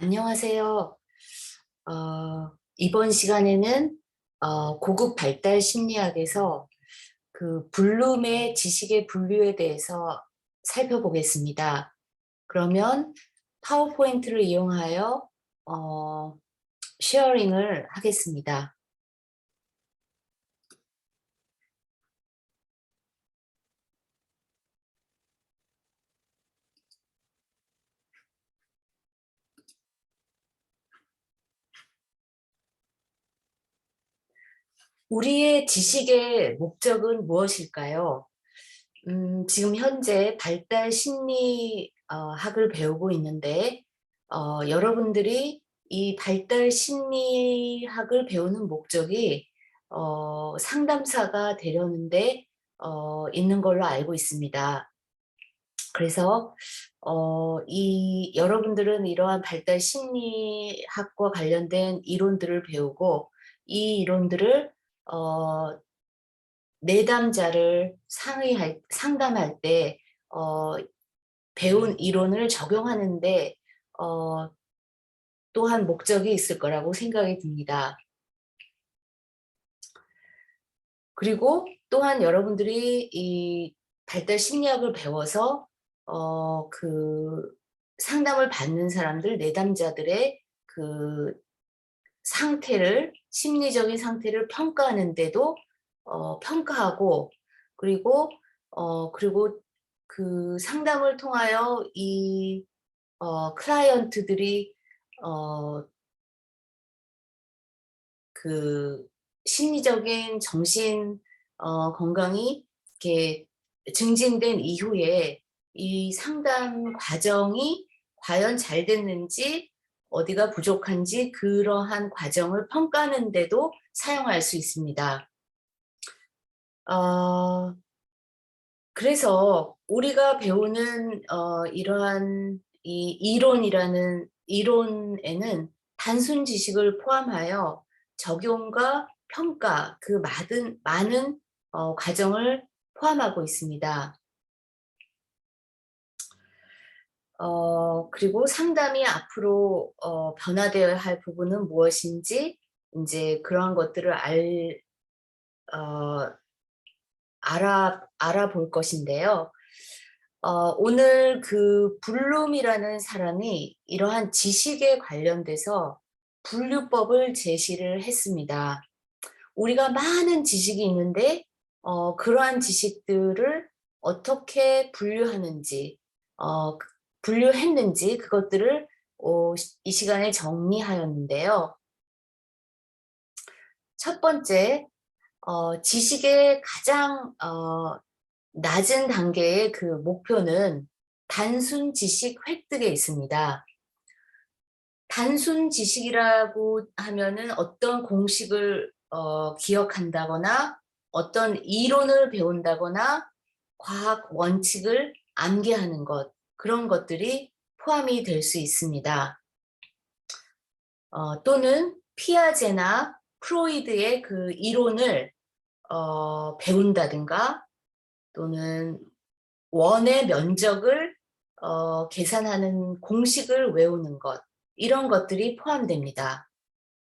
안녕하세요. 이번 시간에는 고급 발달 심리학에서 그 블룸의 지식의 분류에 대해서 살펴보겠습니다. 그러면 파워포인트를 이용하여 쉐어링을 하겠습니다. 우리의 지식의 목적은 무엇일까요? 지금 현재 발달 심리학을 배우고 있는데 여러분들이 이 발달 심리학을 배우는 목적이 상담사가 되려는데 있는 걸로 알고 있습니다. 그래서 여러분들은 이러한 발달 심리학과 관련된 이론들을 배우고 이 이론들을 어, 내담자를 상담할 때 배운 이론을 적용하는데 어, 또한 목적이 있을 거라고 생각이 듭니다. 그리고 또한 여러분들이 이 발달 심리학을 배워서 그 상담을 받는 사람들, 내담자들의 그 상태를, 심리적인 상태를 평가하는데도 평가하고, 그리고 그리고 그 상담을 통하여 이 클라이언트들이 그 심리적인 정신 건강이 이렇게 증진된 이후에 이 상담 과정이 과연 잘 됐는지, 어디가 부족한지 그러한 과정을 평가하는 데도 사용할 수 있습니다. 그래서 우리가 배우는 이러한 이 이론에는 단순 지식을 포함하여 적용과 평가, 그 많은 과정을 포함하고 있습니다. 그리고 상담이 앞으로 변화되어야 할 부분은 무엇인지 이제 그러한 것들을 어, 알아볼 것인데요. 오늘 그 블룸이라는 사람이 이러한 지식에 관련돼서 분류법을 제시를 했습니다. 우리가 많은 지식이 있는데 그러한 지식들을 어떻게 분류하는지, 분류했는지 그것들을 이 시간에 정리하였는데요. 첫 번째, 지식의 가장 낮은 단계의 그 목표는 단순 지식 획득에 있습니다. 단순 지식이라고 하면은 어떤 공식을 기억한다거나 어떤 이론을 배운다거나 과학 원칙을 암기하는 것, 그런 것들이 포함이 될 수 있습니다. 또는 피아제나 프로이드의 그 이론을 배운다든가, 또는 원의 면적을 계산하는 공식을 외우는 것, 이런 것들이 포함됩니다.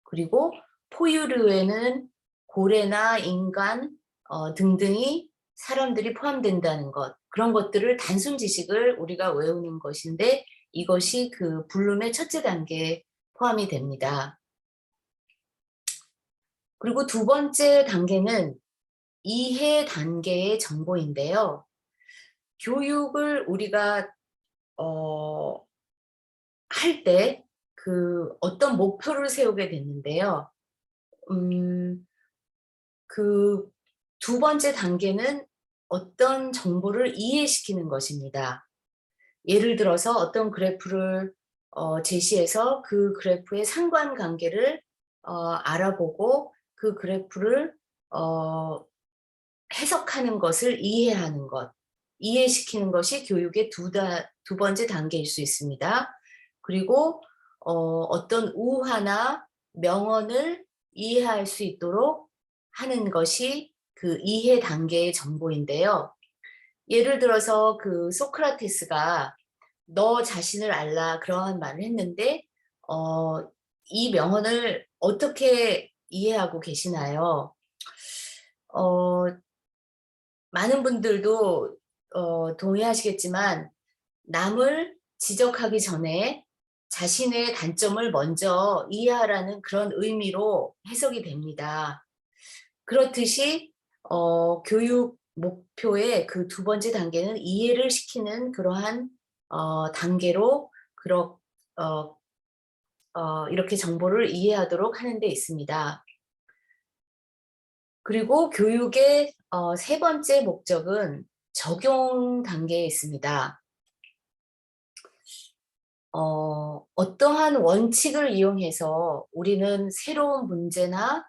그리고 포유류에는 고래나 인간 등등이 사람들이 포함된다는 것, 그런 것들을 단순 지식을 우리가 외우는 것인데 이것이 그 블룸의 첫째 단계에 포함이 됩니다. 그리고 두 번째 단계는 이해 단계의 정보인데요. 교육을 우리가 할 때 그 어떤 목표를 세우게 됐는데요. 그 두 번째 단계는 어떤 정보를 이해시키는 것입니다. 예를 들어서 어떤 그래프를 제시해서 그 그래프의 상관관계를 알아보고 그 그래프를 해석하는 것을 이해하는 것, 이해시키는 것이 교육의 두 번째 단계일 수 있습니다. 그리고 어떤 우화나 명언을 이해할 수 있도록 하는 것이 그 이해 단계의 정보인데요. 예를 들어서 그 소크라테스가 너 자신을 알라 그러한 말을 했는데 이 명언을 어떻게 이해하고 계시나요? 어, 많은 분들도 동의하시겠지만 남을 지적하기 전에 자신의 단점을 먼저 이해하라는 그런 의미로 해석이 됩니다. 그렇듯이 교육 목표의 그 두 번째 단계는 이해를 시키는 그러한 단계로 어, 이렇게 정보를 이해하도록 하는 데 있습니다. 그리고 교육의 세 번째 목적은 적용 단계에 있습니다. 어떠한 원칙을 이용해서 우리는 새로운 문제나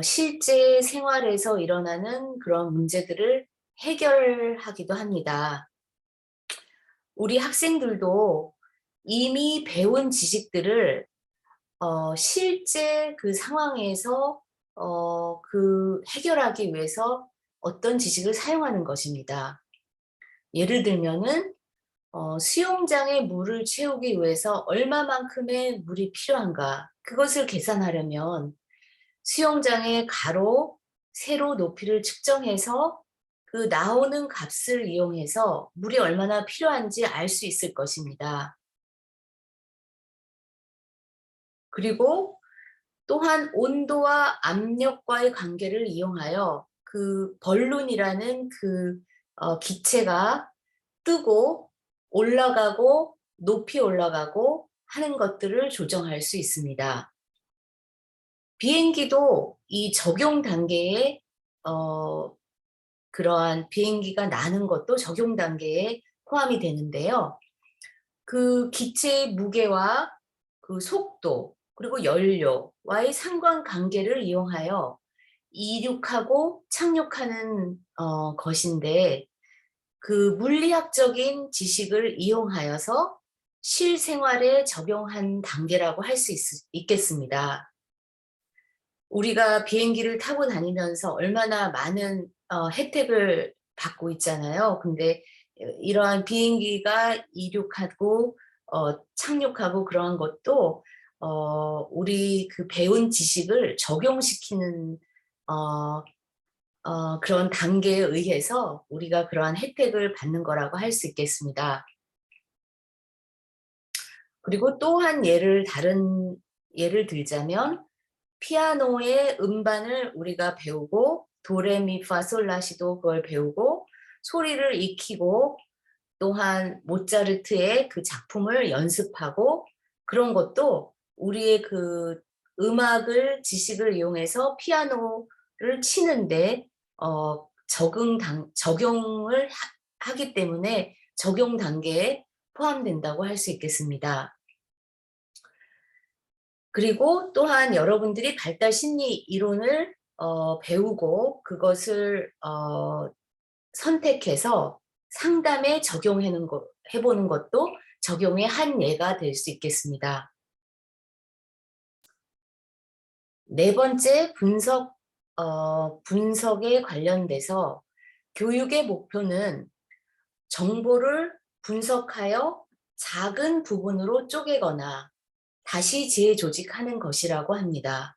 실제 생활에서 일어나는 그런 문제들을 해결하기도 합니다. 우리 학생들도 이미 배운 지식들을 실제 그 상황에서 그 해결하기 위해서 어떤 지식을 사용하는 것입니다. 예를 들면은 수영장에 물을 채우기 위해서 얼마만큼의 물이 필요한가 그것을 계산하려면 수영장의 가로, 세로 높이를 측정해서 그 나오는 값을 이용해서 물이 얼마나 필요한지 알 수 있을 것입니다. 그리고 또한 온도와 압력과의 관계를 이용하여 그 벌룬이라는 그 기체가 뜨고 올라가고 높이 올라가고 하는 것들을 조정할 수 있습니다. 비행기도 이 적용 단계에 그러한 비행기가 나는 것도 적용 단계에 포함이 되는데요. 그 기체의 무게와 그 속도 그리고 연료와의 상관관계를 이용하여 이륙하고 착륙하는 것인데 그 물리학적인 지식을 이용하여서 실생활에 적용한 단계라고 할 수 있겠습니다. 우리가 비행기를 타고 다니면서 얼마나 많은 혜택을 받고 있잖아요. 근데 이러한 비행기가 이륙하고 착륙하고 그러한 것도 우리 그 배운 지식을 적용시키는 그런 단계에 의해서 우리가 그러한 혜택을 받는 거라고 할 수 있겠습니다. 그리고 또한 다른 예를 들자면 피아노의 음반을 우리가 배우고 도레미파솔라시도 그걸 배우고 소리를 익히고 또한 모차르트의 그 작품을 연습하고 그런 것도 우리의 그 음악을 지식을 이용해서 피아노를 치는데 적용을 하기 때문에 적용 단계에 포함된다고 할 수 있겠습니다. 그리고 또한 여러분들이 발달 심리 이론을 배우고 그것을 선택해서 상담에 해보는 것도 적용의 한 예가 될 수 있겠습니다. 네 번째, 분석에 관련돼서 교육의 목표는 정보를 분석하여 작은 부분으로 쪼개거나 다시 재조직하는 것이라고 합니다.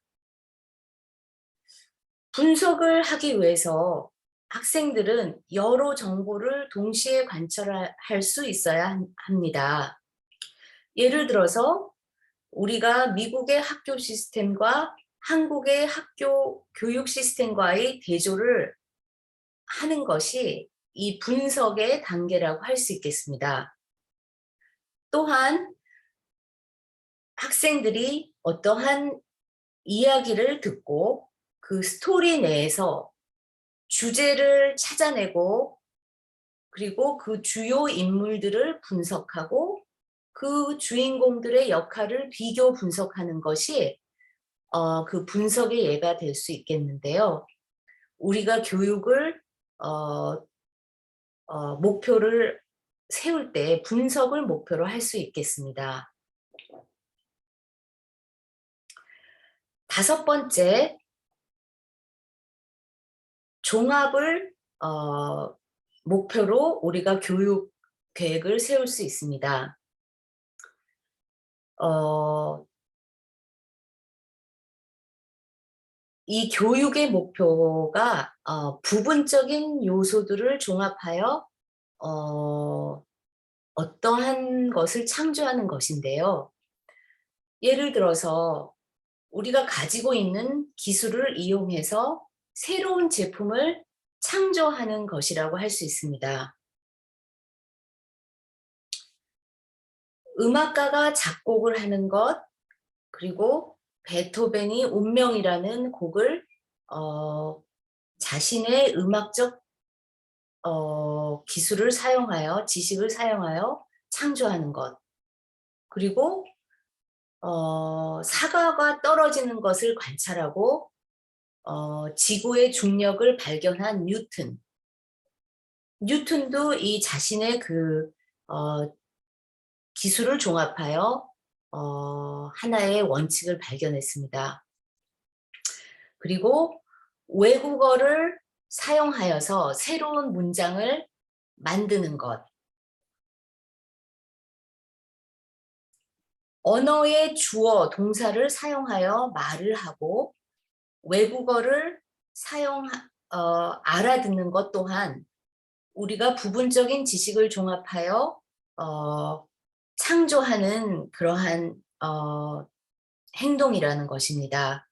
분석을 하기 위해서 학생들은 여러 정보를 동시에 관찰할 수 있어야 합니다. 예를 들어서 우리가 미국의 학교 시스템과 한국의 학교 교육 시스템과의 대조를 하는 것이 이 분석의 단계라고 할 수 있겠습니다. 또한 학생들이 어떠한 이야기를 듣고 그 스토리 내에서 주제를 찾아내고 그리고 그 주요 인물들을 분석하고 그 주인공들의 역할을 비교 분석하는 것이 그 분석의 예가 될 수 있겠는데요. 우리가 교육을 목표를 세울 때 분석을 목표로 할 수 있겠습니다. 다섯 번째, 종합을 목표로 우리가 교육 계획을 세울 수 있습니다. 어, 이 교육의 목표가 부분적인 요소들을 종합하여 어떠한 것을 창조하는 것인데요. 예를 들어서 우리가 가지고 있는 기술을 이용해서 새로운 제품을 창조하는 것이라고 할 수 있습니다. 음악가가 작곡을 하는 것, 그리고 베토벤이 운명이라는 곡을 자신의 음악적 기술을 사용하여, 지식을 사용하여 창조하는 것, 그리고 사과가 떨어지는 것을 관찰하고 지구의 중력을 발견한 뉴턴도 이 자신의 그 기술을 종합하여 하나의 원칙을 발견했습니다. 그리고 외국어를 사용하여서 새로운 문장을 만드는 것, 언어의 주어, 동사를 사용하여 말을 하고 외국어를 알아듣는 것 또한 우리가 부분적인 지식을 종합하여 창조하는 그러한 행동이라는 것입니다.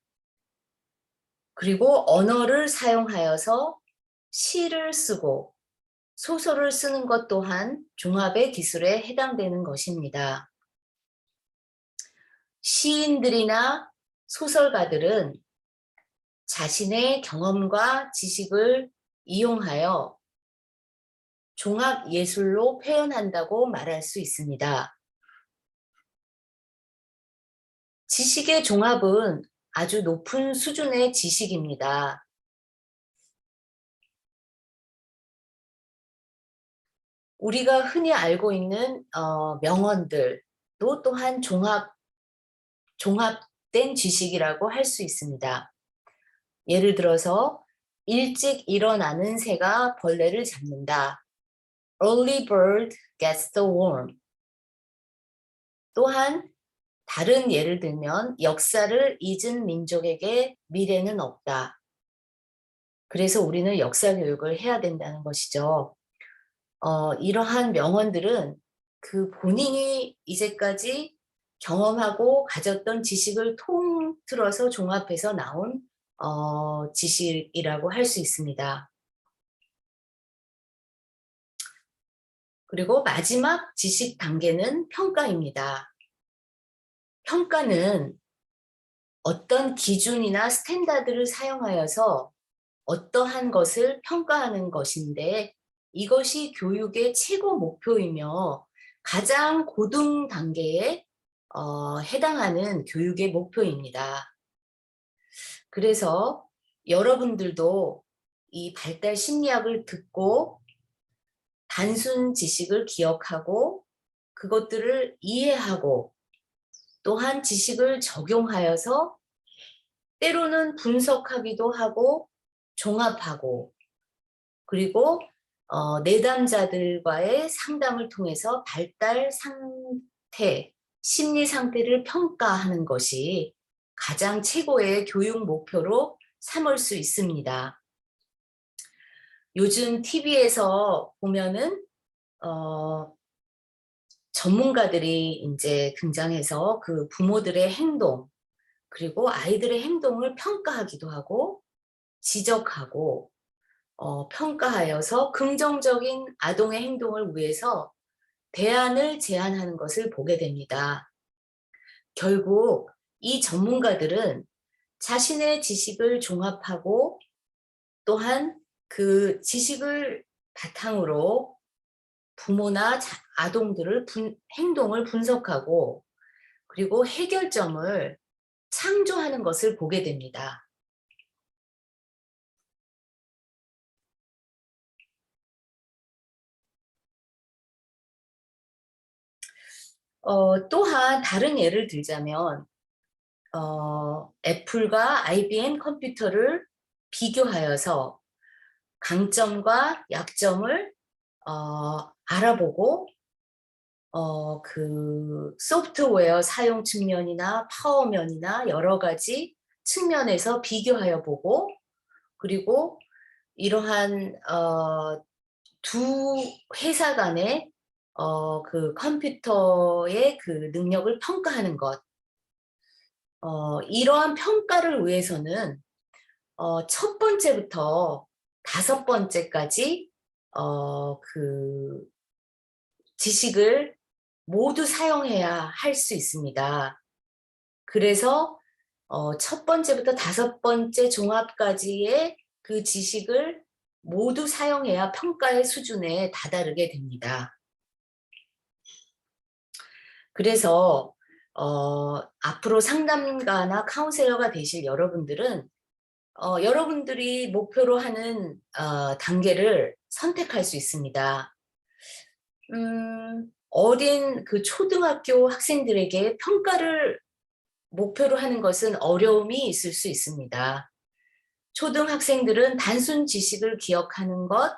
그리고 언어를 사용하여서 시를 쓰고 소설을 쓰는 것 또한 종합의 기술에 해당되는 것입니다. 시인들이나 소설가들은 자신의 경험과 지식을 이용하여 종합 예술로 표현한다고 말할 수 있습니다. 지식의 종합은 아주 높은 수준의 지식입니다. 우리가 흔히 알고 있는 명언들도 또한 종합된 지식이라고 할 수 있습니다. 예를 들어서 일찍 일어나는 새가 벌레를 잡는다. Early bird gets the worm. 또한 다른 예를 들면 역사를 잊은 민족에게 미래는 없다. 그래서 우리는 역사 교육을 해야 된다는 것이죠. 이러한 명언들은 그 본인이 이제까지 경험하고 가졌던 지식을 통틀어서 종합해서 나온 지식이라고 할 수 있습니다. 그리고 마지막 지식 단계는 평가입니다. 평가는 어떤 기준이나 스탠다드를 사용하여서 어떠한 것을 평가하는 것인데 이것이 교육의 최고 목표이며 가장 고등 단계에 해당하는 교육의 목표입니다. 그래서 여러분들도 이 발달 심리학을 듣고 단순 지식을 기억하고 그것들을 이해하고 또한 지식을 적용하여서 때로는 분석하기도 하고 종합하고 그리고 내담자들과의 상담을 통해서 발달 상태, 심리 상태를 평가하는 것이 가장 최고의 교육 목표로 삼을 수 있습니다. 요즘 TV에서 보면은 전문가들이 이제 등장해서 그 부모들의 행동 그리고 아이들의 행동을 평가하기도 하고 지적하고 평가하여서 긍정적인 아동의 행동을 위해서 대안을 제안하는 것을 보게 됩니다. 결국 이 전문가들은 자신의 지식을 종합하고 또한 그 지식을 바탕으로 부모나 아동들을 행동을 분석하고 그리고 해결점을 창조하는 것을 보게 됩니다. 또한 다른 예를 들자면 애플과 IBM 컴퓨터를 비교하여서 강점과 약점을 알아보고 그 소프트웨어 사용 측면이나 파워면이나 여러 가지 측면에서 비교하여 보고, 그리고 이러한 두 회사 간의 그 컴퓨터의 그 능력을 평가하는 것. 이러한 평가를 위해서는 첫 번째부터 다섯 번째까지 그 지식을 모두 사용해야 할 수 있습니다. 그래서 첫 번째부터 다섯 번째 종합까지의 그 지식을 모두 사용해야 평가의 수준에 다다르게 됩니다. 그래서 앞으로 상담가나 카운셀러가 되실 여러분들은 여러분들이 목표로 하는 단계를 선택할 수 있습니다. 어린 그 초등학교 학생들에게 평가를 목표로 하는 것은 어려움이 있을 수 있습니다. 초등학생들은 단순 지식을 기억하는 것,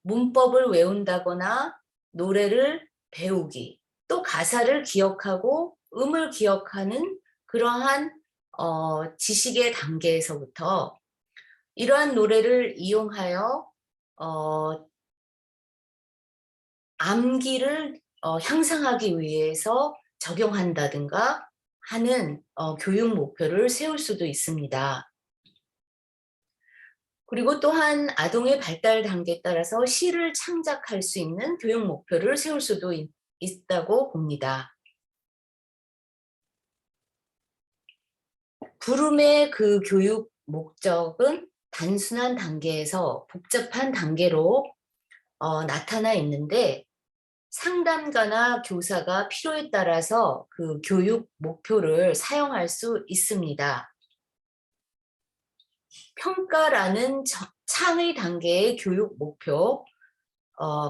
문법을 외운다거나 노래를 배우기, 또 가사를 기억하고 음을 기억하는 그러한 지식의 단계에서부터 이러한 노래를 이용하여 암기를 향상하기 위해서 적용한다든가 하는 교육 목표를 세울 수도 있습니다. 그리고 또한 아동의 발달 단계에 따라서 시를 창작할 수 있는 교육 목표를 세울 수도 있다고 봅니다. 구름의 그 교육 목적은 단순한 단계에서 복잡한 단계로 나타나 있는데, 상담가나 교사가 필요에 따라서 그 교육 목표를 사용할 수 있습니다. 평가라는 창의 단계의 교육 목표,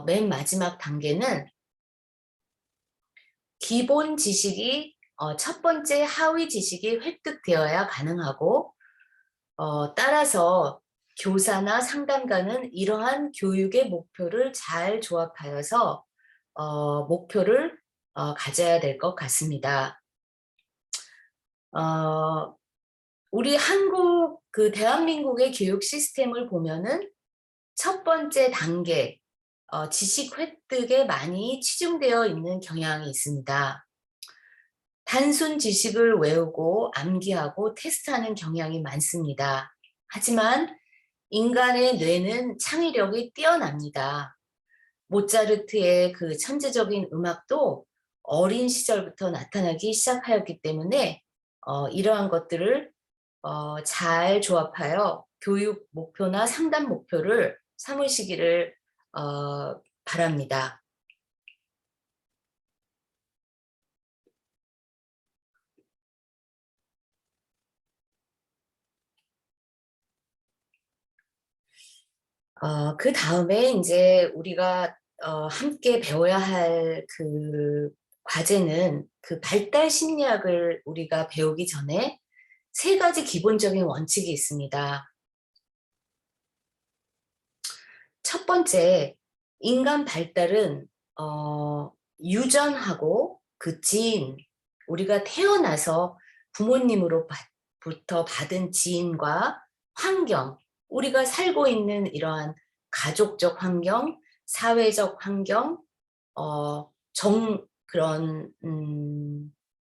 맨 마지막 단계는 기본 지식이 첫 번째 하위 지식이 획득되어야 가능하고, 따라서 교사나 상담가는 이러한 교육의 목표를 잘 조합하여서 목표를 가져야 될 것 같습니다. 우리 한국 그 대한민국의 교육 시스템을 보면은 첫 번째 단계 지식 획득에 많이 치중되어 있는 경향이 있습니다. 단순 지식을 외우고 암기하고 테스트하는 경향이 많습니다. 하지만 인간의 뇌는 창의력이 뛰어납니다. 모차르트의 그 천재적인 음악도 어린 시절부터 나타나기 시작하였기 때문에 이러한 것들을 잘 조합하여 교육 목표나 상담 목표를 삼으시기를 바랍니다. 그 다음에 이제 우리가 함께 배워야 할 그 과제는 그 발달 심리학을 우리가 배우기 전에 세 가지 기본적인 원칙이 있습니다. 첫 번째, 인간 발달은 유전하고 그 지인, 우리가 태어나서 부모님으로부터 받은 지인과 환경, 우리가 살고 있는 이러한 가족적 환경, 사회적 환경, 그런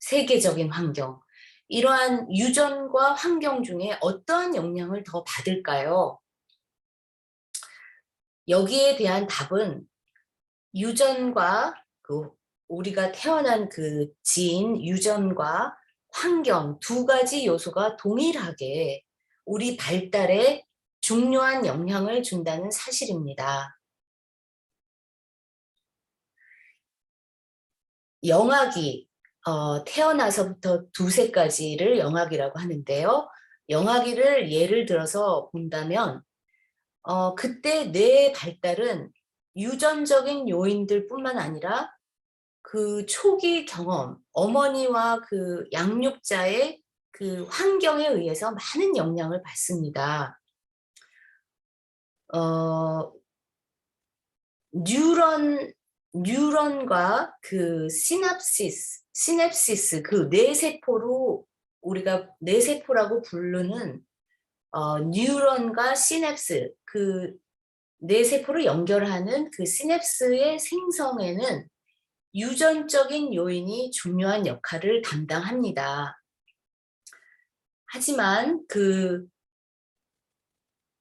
세계적인 환경, 이러한 유전과 환경 중에 어떠한 영향을 더 받을까요? 여기에 대한 답은 유전과 그 우리가 태어난 그 지인, 유전과 환경 두 가지 요소가 동일하게 우리 발달에 중요한 영향을 준다는 사실입니다. 영아기, 태어나서부터 두세 가지를 영아기라고 하는데요. 영아기를 예를 들어서 본다면 그때 뇌의 발달은 유전적인 요인들 뿐만 아니라 그 초기 경험, 어머니와 그 양육자의 그 환경에 의해서 많은 영향을 받습니다. 뉴런 뉴런과 그 시냅시스 그 뇌세포로 우리가 뇌세포라고 부르는 뉴런과 시냅스 그 뇌세포를 연결하는 그 시냅스의 생성에는 유전적인 요인이 중요한 역할을 담당합니다. 하지만 그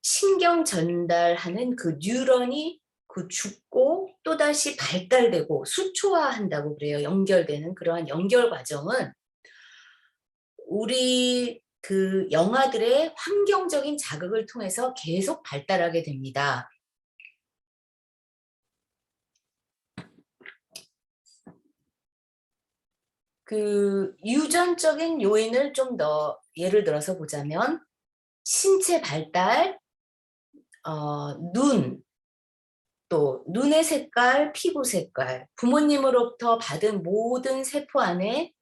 신경 전달하는 그 뉴런이 그 죽고 또다시 발달되고 수초화한다고 그래요. 연결되는 그러한 연결 과정은 우리 그 영아들의 환경적인 자극을 통해서 계속 발달하게 됩니다. 그 유전적인 요인을 좀 더 예를 들어서 보자면 신체 발달, 눈, 또 눈의 색깔, 피부 색깔, 부모님으로부터 받은 모든 세포 안에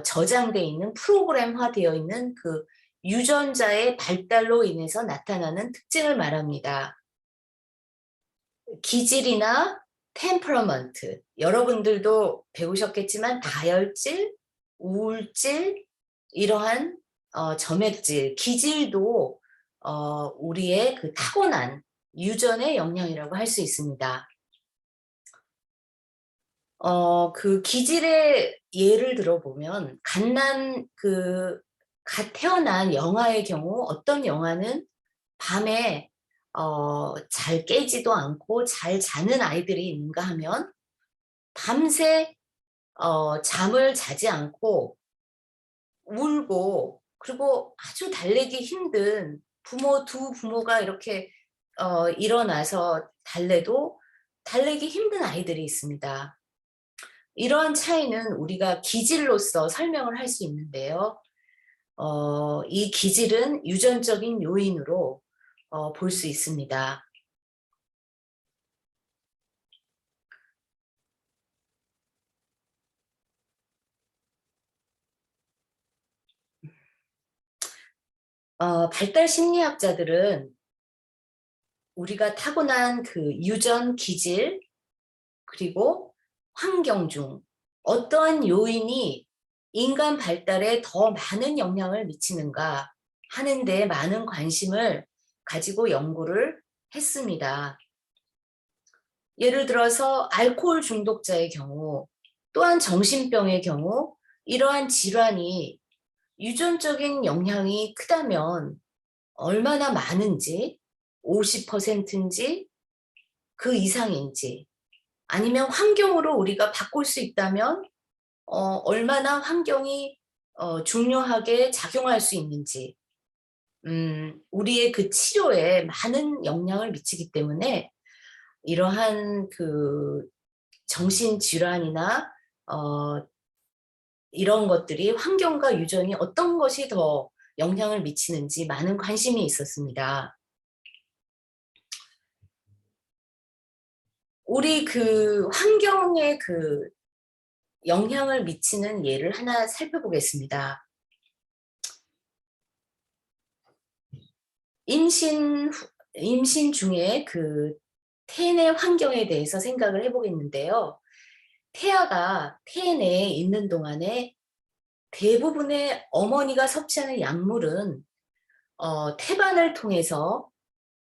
저장되어 있는 프로그램화되어 있는 그 유전자의 발달로 인해서 나타나는 특징을 말합니다. 기질이나 템퍼러먼트, 여러분들도 배우셨겠지만 다혈질, 우울질, 이러한 점액질, 기질도 우리의 그 타고난 유전의 영향이라고 할 수 있습니다. 그 기질의 예를 들어보면 갓 태어난 영아의 경우 어떤 영아는 밤에 잘 깨지도 않고 잘 자는 아이들이 있는가 하면 밤새 잠을 자지 않고 울고 그리고 아주 달래기 힘든 두 부모가 이렇게 일어나서 달래도 달래기 힘든 아이들이 있습니다. 이러한 차이는 우리가 기질로서 설명을 할 수 있는데요. 이 기질은 유전적인 요인으로 볼 수 있습니다. 발달 심리학자들은 우리가 타고난 그 유전 기질 그리고 환경 중 어떠한 요인이 인간 발달에 더 많은 영향을 미치는가 하는 데 많은 관심을 가지고 연구를 했습니다. 예를 들어서 알코올 중독자의 경우 또한 정신병의 경우 이러한 질환이 유전적인 영향이 크다면 얼마나 많은지 50%인지 그 이상인지 아니면 환경으로 우리가 바꿀 수 있다면 얼마나 환경이 중요하게 작용할 수 있는지 우리의 그 치료에 많은 영향을 미치기 때문에 이러한 그 정신질환이나 이런 것들이 환경과 유전이 어떤 것이 더 영향을 미치는지 많은 관심이 있었습니다. 우리 그 환경에 그 영향을 미치는 예를 하나 살펴보겠습니다. 임신 중에 그 태내 환경에 대해서 생각을 해보겠는데요. 태아가 태내에 있는 동안에 대부분의 어머니가 섭취하는 약물은 태반을 통해서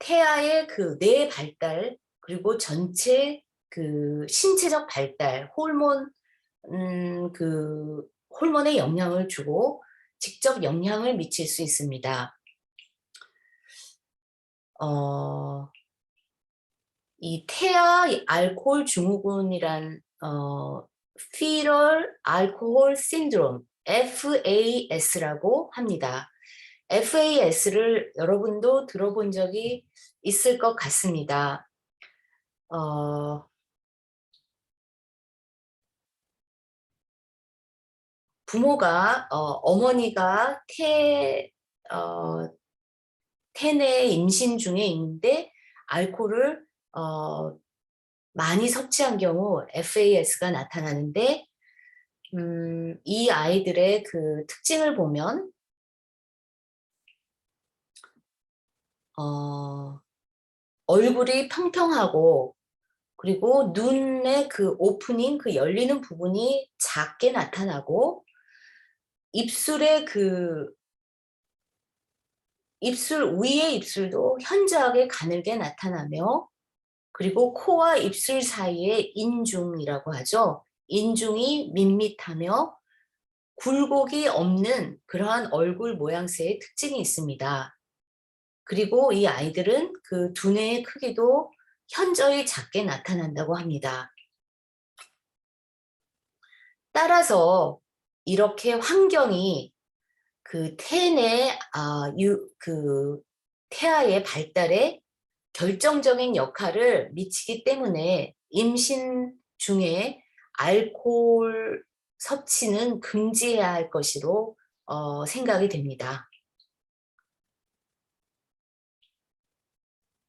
태아의 그 뇌 발달 그리고 전체 그 신체적 발달 그 호르몬에 영향을 주고 직접 영향을 미칠 수 있습니다. 이 태아 알코올 증후군이란 Fetal Alcohol Syndrome FAS라고 합니다. FAS를 여러분도 들어본 적이 있을 것 같습니다. 어머니가 태내 임신 중에 있는데 알코올을 많이 섭취한 경우 FAS가 나타나는데 이 아이들의 그 특징을 보면 얼굴이 평평하고 그리고 눈의 그 오프닝, 그 열리는 부분이 작게 나타나고, 입술의 그 입술 위의 입술도 현저하게 가늘게 나타나며, 그리고 코와 입술 사이에 인중이라고 하죠. 인중이 밋밋하며 굴곡이 없는 그러한 얼굴 모양새의 특징이 있습니다. 그리고 이 아이들은 그 두뇌의 크기도 현저히 작게 나타난다고 합니다. 따라서 이렇게 환경이 그 그 태아의 발달에 결정적인 역할을 미치기 때문에 임신 중에 알코올 섭취는 금지해야 할 것으로 생각이 됩니다.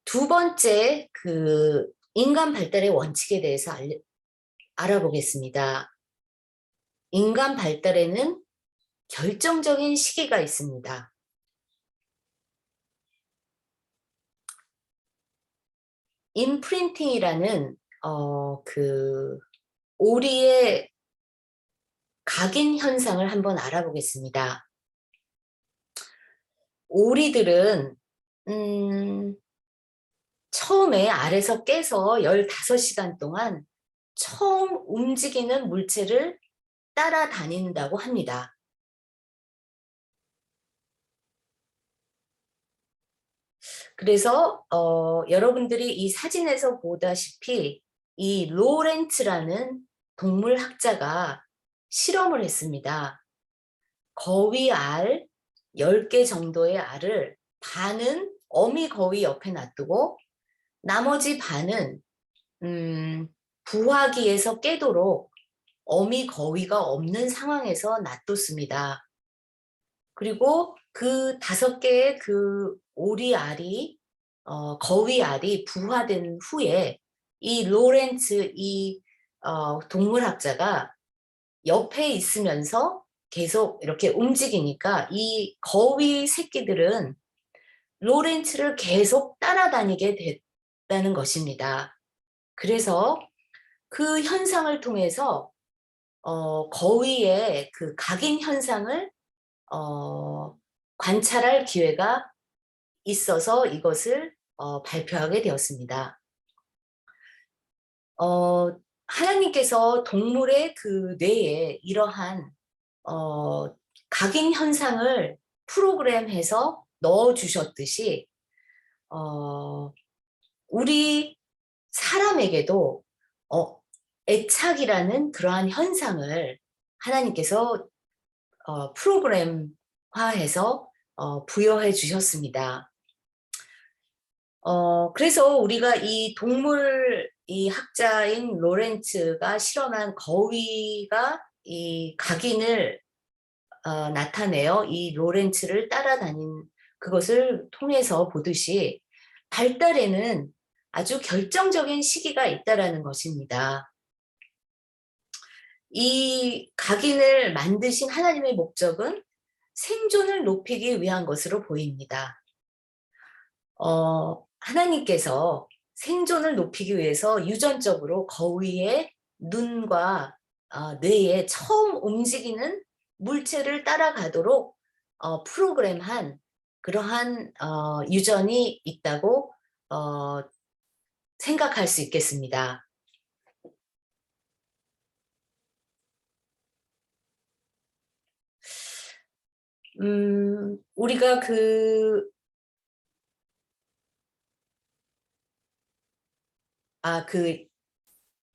두 번째, 그 인간 발달의 원칙에 대해서 알아보겠습니다. 인간 발달에는 결정적인 시기가 있습니다. 임프린팅이라는 그 오리의 각인 현상을 한번 알아보겠습니다. 오리들은 처음에 알에서 깨서 15시간 동안 처음 움직이는 물체를 따라다닌다고 합니다. 그래서 여러분들이 이 사진에서 보다시피 이 로렌츠라는 동물학자가 실험을 했습니다. 거위 알 10개 정도의 알을 반은 어미 거위 옆에 놔두고 나머지 반은 부화기에서 깨도록 어미 거위가 없는 상황에서 놔뒀습니다. 그리고 그 5개의 그 오리 알이 거위 알이 부화된 후에 이 로렌츠 동물학자가 옆에 있으면서 계속 이렇게 움직이니까 이 거위 새끼들은 로렌츠를 계속 따라다니게 됐다는 것입니다. 그래서 그 현상을 통해서 거위의 그 각인 현상을 관찰할 기회가 있어서 이것을 발표하게 되었습니다. 하나님께서 동물의 그 뇌에 이러한 각인 현상을 프로그램해서 넣어주셨듯이 우리 사람에게도 애착이라는 그러한 현상을 하나님께서 프로그램화해서 부여해 주셨습니다. 그래서 우리가 이 학자인 로렌츠가 실험한 거위가 이 각인을 나타내어 이 로렌츠를 따라다닌 그것을 통해서 보듯이 발달에는 아주 결정적인 시기가 있다라는 것입니다. 이 각인을 만드신 하나님의 목적은 생존을 높이기 위한 것으로 보입니다. 하나님께서 생존을 높이기 위해서 유전적으로 거위의 눈과 뇌에 처음 움직이는 물체를 따라가도록 프로그램한 그러한 유전이 있다고 생각할 수 있겠습니다. 우리가 그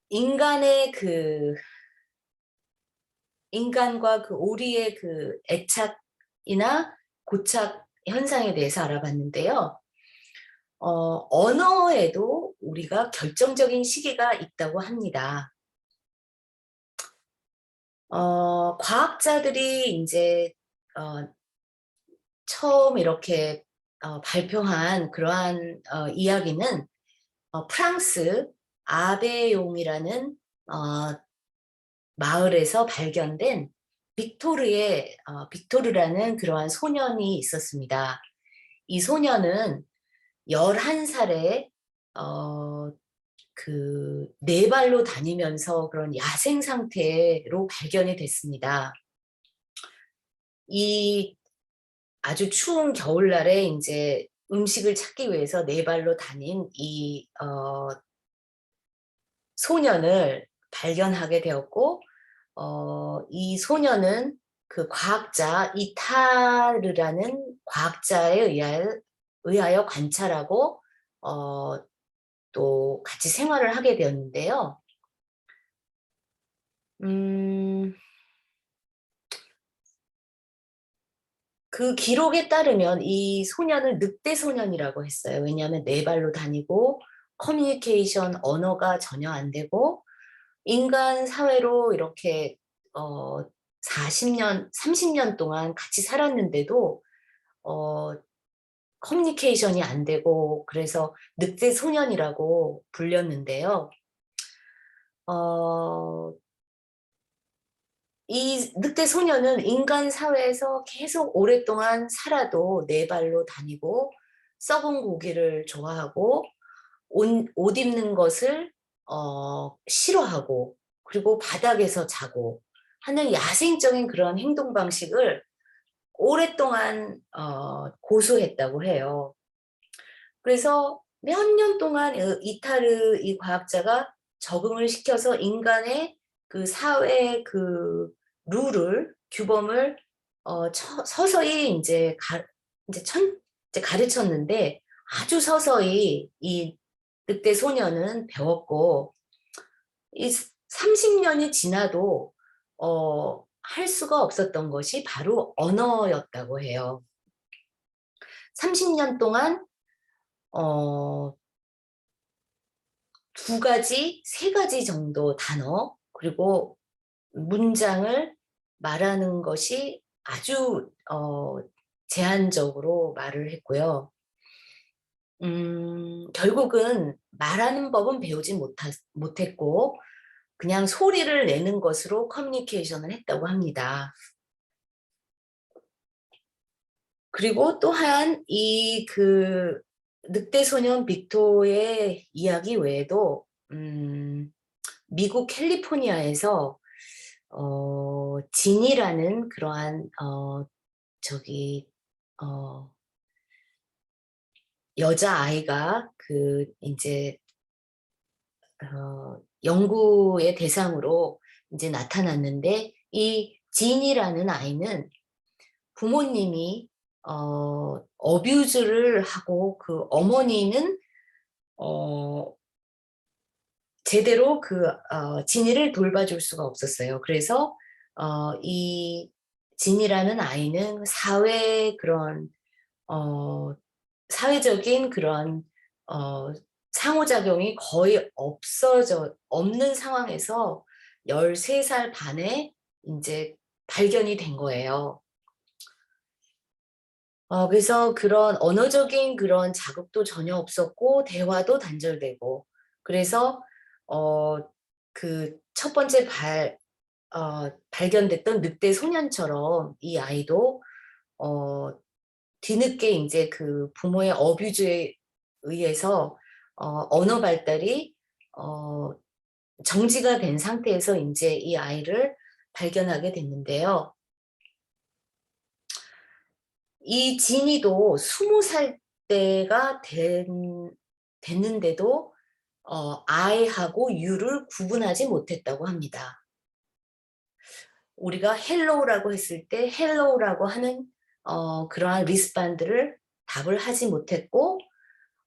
인간의 인간과 그 오리의 그 애착이나 고착 현상에 대해서 알아봤는데요. 언어에도 우리가 결정적인 시기가 있다고 합니다. 과학자들이 이제 처음 이렇게 발표한 그러한 이야기는 프랑스 아베용이라는 마을에서 발견된 빅토르라는 그러한 소년이 있었습니다. 이 소년은 11살에 네 발로 다니면서 그런 야생 상태로 발견이 됐습니다. 이 아주 추운 겨울날에 이제 음식을 찾기 위해서 네 발로 다닌 이 소년을 발견하게 되었고, 이 소년은 그 과학자 이타르라는 과학자에 의하여 관찰하고 또 같이 생활을 하게 되었는데요. 그 기록에 따르면 이 소년을 늑대 소년이라고 했어요. 왜냐하면 네 발로 다니고 커뮤니케이션 언어가 전혀 안 되고 인간 사회로 이렇게 40년, 30년 동안 같이 살았는데도 어, 커뮤니케이션이 안 되고 그래서 늑대 소년이라고 불렸는데요. 이 늑대 소년은 인간 사회에서 계속 오랫동안 살아도 네 발로 다니고 썩은 고기를 좋아하고 옷 입는 것을 싫어하고 그리고 바닥에서 자고 하는 야생적인 그런 행동 방식을 오랫동안 고수했다고 해요. 그래서 몇 년 동안 이타르 이 과학자가 적응을 시켜서 인간의 그 사회 그 룰을 규범을 서서히 이제 가르쳤는데 아주 서서히 이 늑대 소년은 배웠고 이 30년이 지나도 할 수가 없었던 것이 바로 언어였다고 해요. 30년 동안 두 가지, 세 가지 정도 단어, 그리고 문장을 말하는 것이 아주 제한적으로 말을 했고요. 결국은 말하는 법은 배우지 못했고 그냥 소리를 내는 것으로 커뮤니케이션을 했다고 합니다. 그리고 또한 이 늑대 소년 빅토의 이야기 외에도 미국 캘리포니아에서 진이라는 그러한 저기 여자아이가 이제 연구의 대상으로 이제 나타났는데 이 진이라는 아이는 부모님이 어뷰즈를 하고 그 어머니는 제대로 진이를 돌봐줄 수가 없었어요. 그래서 이 진이라는 아이는 사회적인 그런 상호작용이 거의 없는 상황에서 13살 반에 이제 발견이 된 거예요. 그래서 그런 언어적인 그런 자극도 전혀 없었고 대화도 단절되고 그래서 그 첫 번째 발견됐던 늑대 소년처럼 이 아이도 뒤늦게 이제 그 부모의 어뷰즈에 의해서 언어 발달이 정지가 된 상태에서 이제 이 아이를 발견하게 됐는데요. 이 진이도 20살 때가 됐는데도 I하고 U를 구분하지 못했다고 합니다. 우리가 헬로우라고 했을 때 헬로우라고 하는 그러한 리스반드를 답을 하지 못했고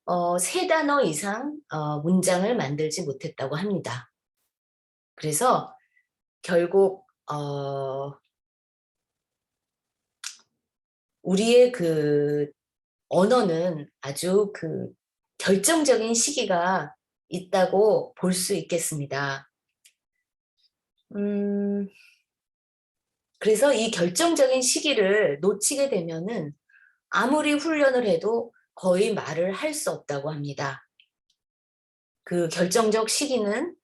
3단어 이상 문장을 만들지 못했다고 합니다. 그래서 결국 우리의 그 언어는 아주 결정적인 시기가 있다고 볼 수 있겠습니다. 그래서 이 결정적인 시기를 놓치게 되면은 아무리 훈련을 해도 거의 말을 할 수 없다고 합니다. 그 결정적 시기는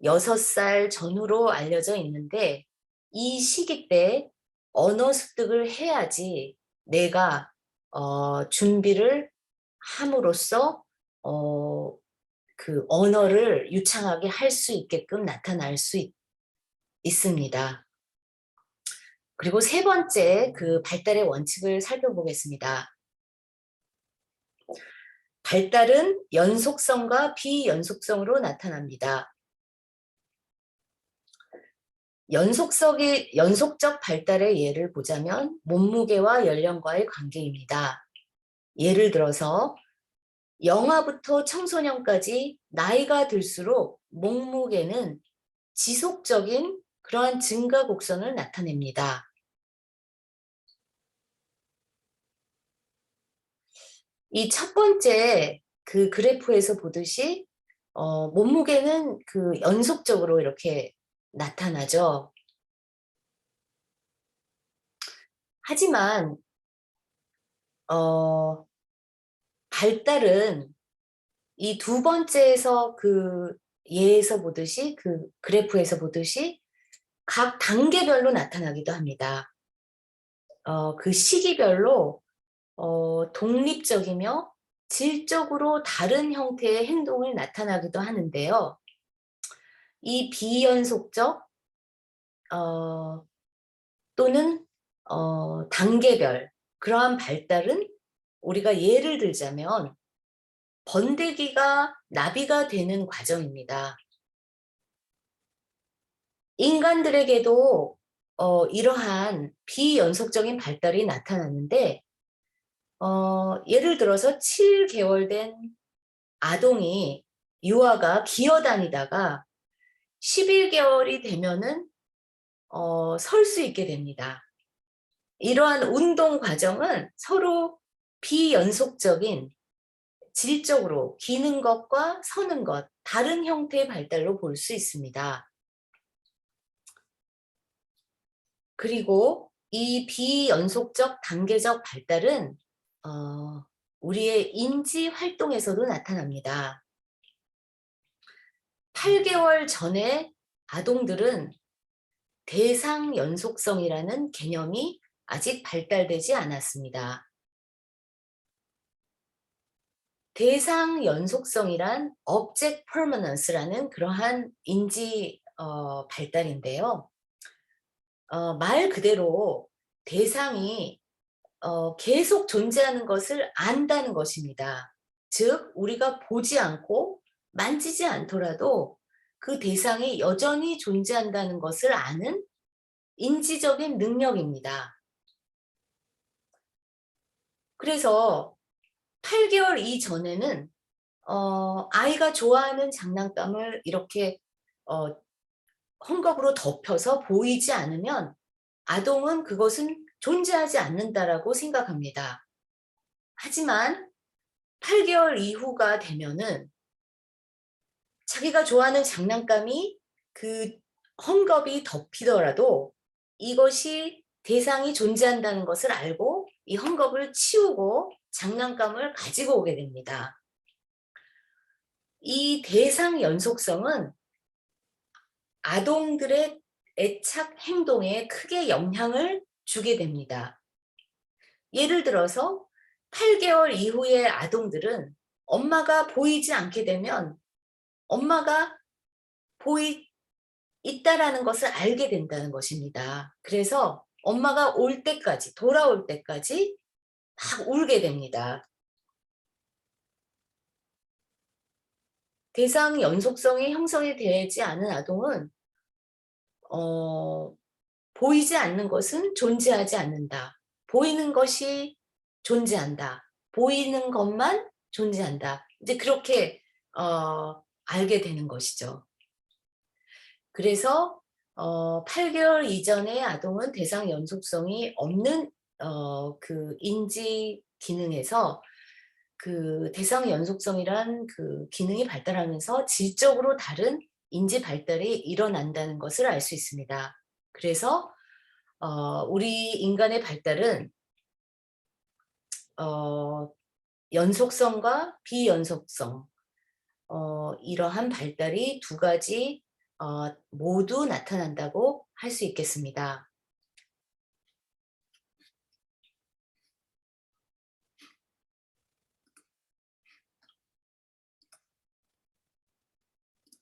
6살 전후로 알려져 있는데 이 시기 때 언어 습득을 해야지 내가 준비를 함으로써 그 언어를 유창하게 할 수 있게끔 나타날 수 있습니다. 그리고 세 번째 그 발달의 원칙을 살펴보겠습니다. 발달은 연속성과 비연속성으로 나타납니다. 연속적 발달의 예를 보자면 몸무게와 연령과의 관계입니다. 예를 들어서 영아부터 청소년까지 나이가 들수록 몸무게는 지속적인 그러한 증가 곡선을 나타냅니다. 이 첫 번째 그 그래프에서 보듯이 몸무게는 그 연속적으로 이렇게 나타나죠. 하지만 발달은 이 두 번째에서 그 예에서 보듯이 그 그래프에서 보듯이 각 단계별로 나타나기도 합니다. 그 시기별로 독립적이며 질적으로 다른 형태의 행동을 나타나기도 하는데요. 이 비연속적 또는 단계별 그러한 발달은 우리가 예를 들자면 번데기가 나비가 되는 과정입니다. 인간들에게도 이러한 비연속적인 발달이 나타났는데 예를 들어서 7개월 된 아동이 유아가 기어다니다가 11개월이 되면은 설 수 있게 됩니다. 이러한 운동 과정은 서로 비연속적인 질적으로 기는 것과 서는 것, 다른 형태의 발달로 볼 수 있습니다. 그리고 이 비연속적 단계적 발달은 우리의 인지 활동에서도 나타납니다. 8개월 전에 아동들은 대상 연속성이라는 개념이 아직 발달되지 않았습니다. 대상 연속성이란 object permanence라는 그러한 인지 발달인데요. 말 그대로 대상이 계속 존재하는 것을 안다는 것입니다. 즉 우리가 보지 않고 만지지 않더라도 그 대상이 여전히 존재한다는 것을 아는 인지적인 능력입니다. 그래서 8개월 이전에는 아이가 좋아하는 장난감을 이렇게 헝겊으로 덮여서 보이지 않으면 아동은 그것은 존재하지 않는다라고 생각합니다. 하지만 8개월 이후가 되면은 자기가 좋아하는 장난감이 그 헝겊이 덮이더라도 이것이 대상이 존재한다는 것을 알고 이 헝겊을 치우고 장난감을 가지고 오게 됩니다. 이 대상 연속성은 아동들의 애착 행동에 크게 영향을 주게 됩니다. 예를 들어서 8개월 이후의 아동들은 엄마가 보이지 않게 되면 엄마가 있다라는 것을 알게 된다는 것입니다. 그래서 엄마가 올 때까지, 돌아올 때까지 막 울게 됩니다. 대상 연속성이 형성이 되지 않은 아동은 보이지 않는 것은 존재하지 않는다. 보이는 것이 존재한다. 보이는 것만 존재한다. 이제 그렇게 알게 되는 것이죠. 그래서 8개월 이전의 아동은 대상 연속성이 없는 그 인지 기능에서 그 대상 연속성이란 그 기능이 발달하면서 질적으로 다른 인지 발달이 일어난다는 것을 알 수 있습니다. 그래서 우리 인간의 발달은 연속성과 비연속성 이러한 발달이 두 가지 모두 나타난다고 할 수 있겠습니다.